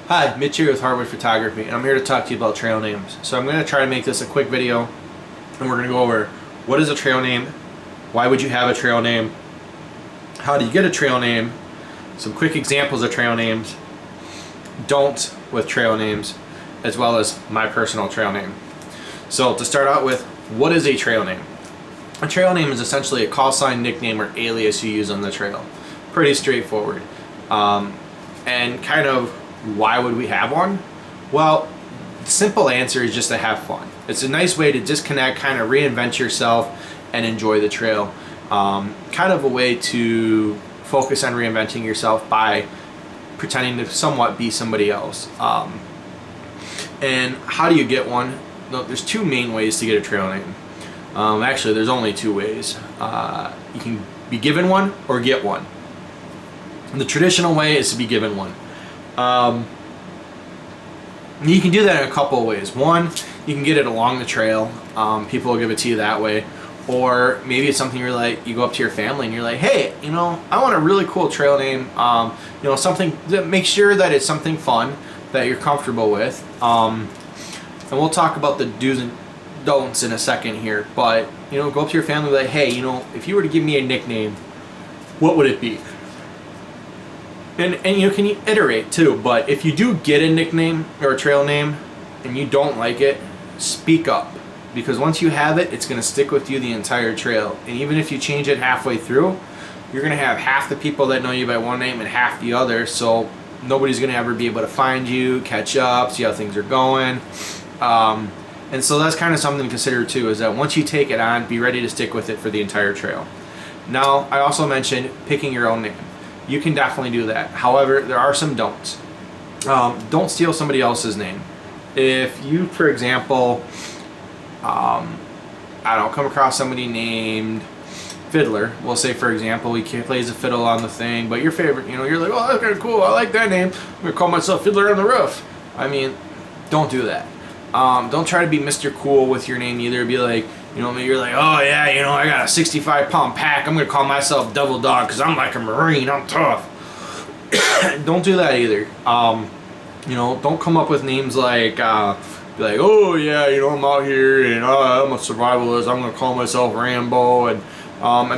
Hi, Mitch here with Heartwood Photography, and I'm here to talk to you about trail names. So I'm going to try to make this a quick video, and we're going to go over what is a trail name, why would you have a trail name, how do you get a trail name, some quick examples of trail names, don'ts with trail names, as well as my personal trail name. So to start out with, what is a trail name? A trail name is essentially a call sign, nickname, or alias you use on the trail. Pretty straightforward. And kind of why would we have one? Well, the simple answer is just to have fun. It's a nice way to disconnect, kind of reinvent yourself and enjoy the trail. Kind of a way to focus on reinventing yourself by pretending to somewhat be somebody else. And how do you get one? There's two main ways to get a trail name. Actually, there's only two ways. You can be given one or get one. The traditional way is to be given one. You can do that in a couple of ways. One, you can get it along the trail. People will give it to you that way. Or maybe it's something you're like, you go up to your family and you're like, hey, I want a really cool trail name. Something that makes sure that it's something fun that you're comfortable with. And we'll talk about the do's and don'ts in a second here. But go up to your family and be like, hey, if you were to give me a nickname, what would it be? And can you iterate too, but if you do get a nickname or a trail name and you don't like it, speak up. Because once you have it, it's going to stick with you the entire trail. And even if you change it halfway through, you're going to have half the people that know you by one name and half the other, so nobody's going to ever be able to find you, catch up, see how things are going. And so that's kind of something to consider too, is that once you take it on, be ready to stick with it for the entire trail. Now, I also mentioned picking your own name. You can definitely do that. However, there are some don'ts. Don't steal somebody else's name. If you, for example, come across somebody named Fiddler. We'll say, for example, he plays a fiddle on the thing, but your favorite, you're like, oh, that's kind of cool. I like that name. I'm going to call myself Fiddler on the Roof. Don't do that. Don't try to be Mr. Cool with your name either. Be like, you're like, oh yeah, I got a 65-pound pack. I'm gonna call myself Double Dog because I'm like a Marine. I'm tough. Don't do that either. Don't come up with names like, be like, oh yeah, I'm out here and I'm a survivalist. I'm gonna call myself Rambo. And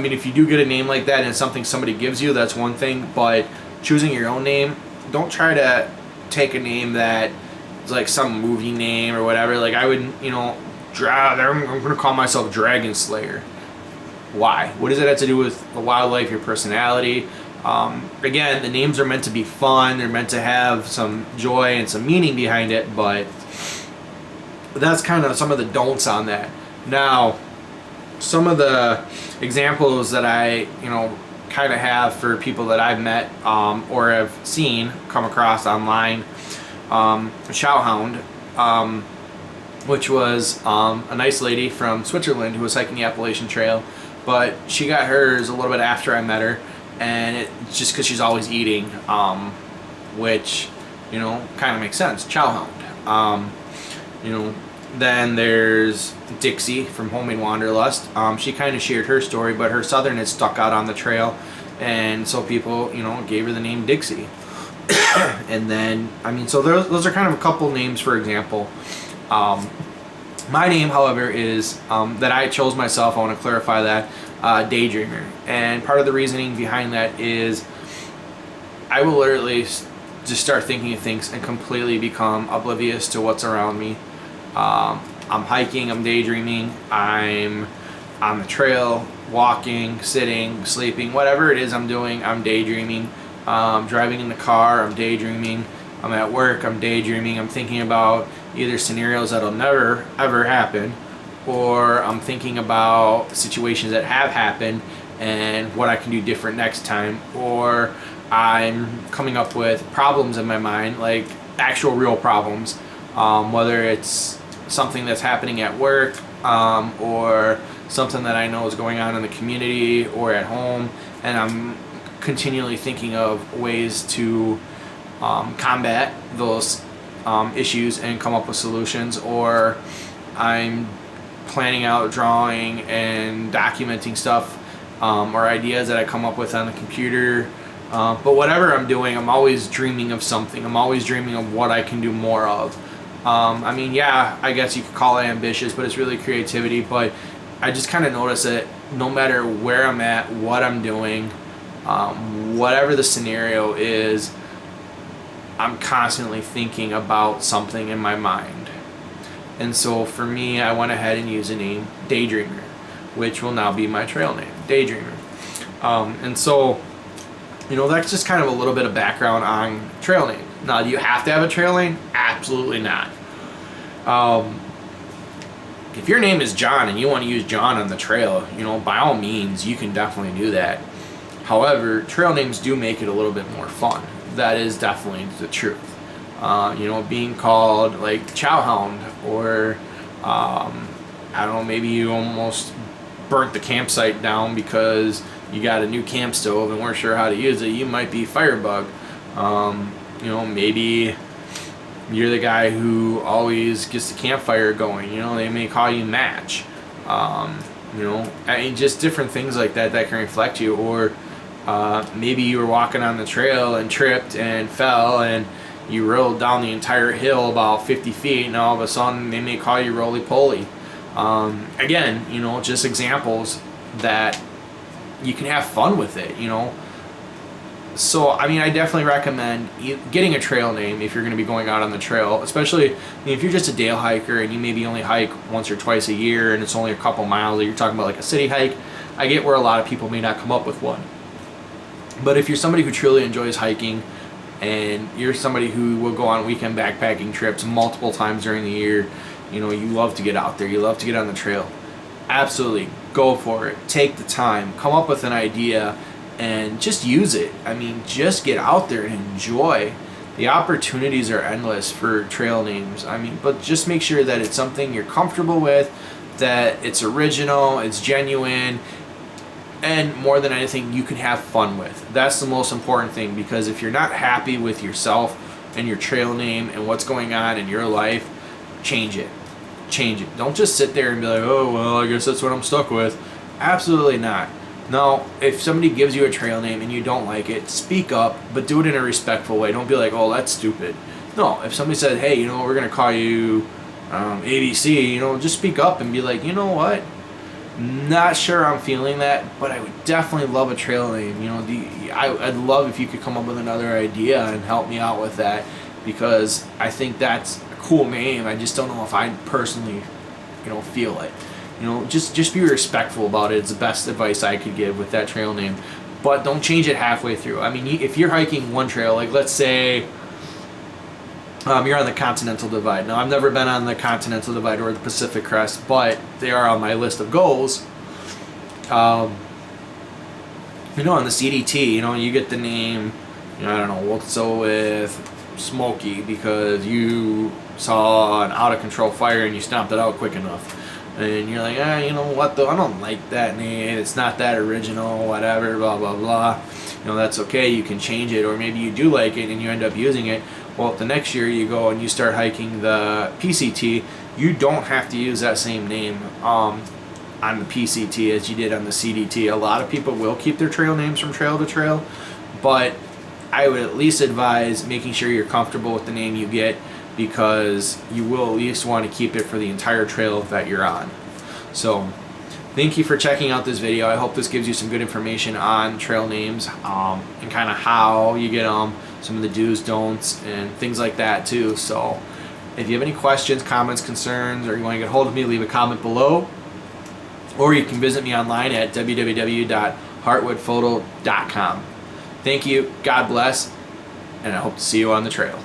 if you do get a name like that and it's something somebody gives you, that's one thing. But choosing your own name, don't try to take a name that is like some movie name or whatever. Like I would, I'm going to call myself Dragon Slayer. Why? What does it have to do with the wildlife, your personality? Again, the names are meant to be fun. They're meant to have some joy and some meaning behind it, but that's kind of some of the don'ts on that. Now, some of the examples that I, kind of have for people that I've met or have seen, come across online, Showhound, which was a nice lady from Switzerland who was hiking the Appalachian Trail, but she got hers a little bit after I met her, and it's just because she's always eating, which kind of makes sense. Chowhound. Then there's Dixie from Homemade Wanderlust. She kind of shared her story, but her southern had stuck out on the trail, and so people gave her the name Dixie. And then so those are kind of a couple names, for example. My name, however, is that I chose myself. I want to clarify that, Daydreamer. And part of the reasoning behind that is I will literally just start thinking of things and completely become oblivious to what's around me. I'm hiking, I'm daydreaming, I'm on the trail, walking, sitting, sleeping, whatever it is I'm doing, I'm daydreaming. Driving in the car, I'm daydreaming. I'm at work, I'm daydreaming. I'm thinking about either scenarios that'll never ever happen, or I'm thinking about situations that have happened and what I can do different next time, or I'm coming up with problems in my mind, like actual real problems, whether it's something that's happening at work, or something that I know is going on in the community or at home, and I'm continually thinking of ways to combat those issues and come up with solutions, or I'm planning out, drawing, and documenting stuff or ideas that I come up with on the computer But whatever I'm doing, I'm always dreaming of something. I'm always dreaming of what I can do more of. I mean, yeah, I guess you could call it ambitious, but it's really creativity. But I just kind of notice that no matter where I'm at, what I'm doing, whatever the scenario is, I'm constantly thinking about something in my mind. And so for me, I went ahead and used the name Daydreamer, which will now be my trail name, Daydreamer. And so, you know, that's just kind of a little bit of background on trail name. Now, do you have to have a trail name? Absolutely not. If your name is John and you want to use John on the trail, you know, by all means, you can definitely do that. However, trail names do make it a little bit more fun. That is definitely the truth. You know, being called like Chowhound, or I don't know, maybe you almost burnt the campsite down because you got a new camp stove and weren't sure how to use it. You might be Firebug. You know, maybe you're the guy who always gets the campfire going. You know, they may call you Match. You know, I mean, just different things like that that can reflect you. Or maybe you were walking on the trail and tripped and fell and you rolled down the entire hill about 50 feet, and all of a sudden they may call you Roly Poly. Again, you know, just examples that you can have fun with it, you know. So, I mean, I definitely recommend getting a trail name if you're going to be going out on the trail, especially, I mean, if you're just a dale hiker and you maybe only hike once or twice a year and it's only a couple miles, or you're talking about like a city hike. I get where a lot of people may not come up with one. But if you're somebody who truly enjoys hiking, and you're somebody who will go on weekend backpacking trips multiple times during the year, you know, you love to get out there, you love to get on the trail, absolutely, go for it. Take the time, come up with an idea, and just use it. I mean, just get out there and enjoy. The opportunities are endless for trail names. I mean, but just make sure that it's something you're comfortable with, that it's original, it's genuine, and more than anything, you can have fun with. That's the most important thing, because if you're not happy with yourself and your trail name and what's going on in your life, change it. Change it. Don't just sit there and be like, oh, well, I guess that's what I'm stuck with. Absolutely not. No, if somebody gives you a trail name and you don't like it, speak up, but do it in a respectful way. Don't be like, oh, that's stupid. No, if somebody said, hey, you know, we're going to call you ABC, you know, just speak up and be like, you know what? Not sure I'm feeling that, but I would definitely love a trail name. You know, I'd love if you could come up with another idea and help me out with that, because I think that's a cool name. I just don't know if I personally, you know, feel it. You know, just be respectful about it. It's the best advice I could give with that trail name. But don't change it halfway through. I mean, if you're hiking one trail, like let's say you're on the Continental Divide. Now, I've never been on the Continental Divide or the Pacific Crest, but they are on my list of goals. You know, on the CDT, you know, you get the name, you know, I don't know, we'll go with Smokey because you saw an out-of-control fire and you stomped it out quick enough. And you're like, you know what, though, I don't like that name. It's not that original, whatever, blah, blah, blah. You know, that's okay. You can change it. Or maybe you do like it and you end up using it. Well, the next year you go and you start hiking the PCT, you don't have to use that same name on the PCT as you did on the CDT. A lot of people will keep their trail names from trail to trail, but I would at least advise making sure you're comfortable with the name you get, because you will at least want to keep it for the entire trail that you're on. So thank you for checking out this video. I hope this gives you some good information on trail names and kind of how you get them, some of the do's, don'ts, and things like that too. So if you have any questions, comments, concerns, or you want to get a hold of me, leave a comment below, or you can visit me online at www.heartwoodphoto.com. Thank you, God bless, and I hope to see you on the trail.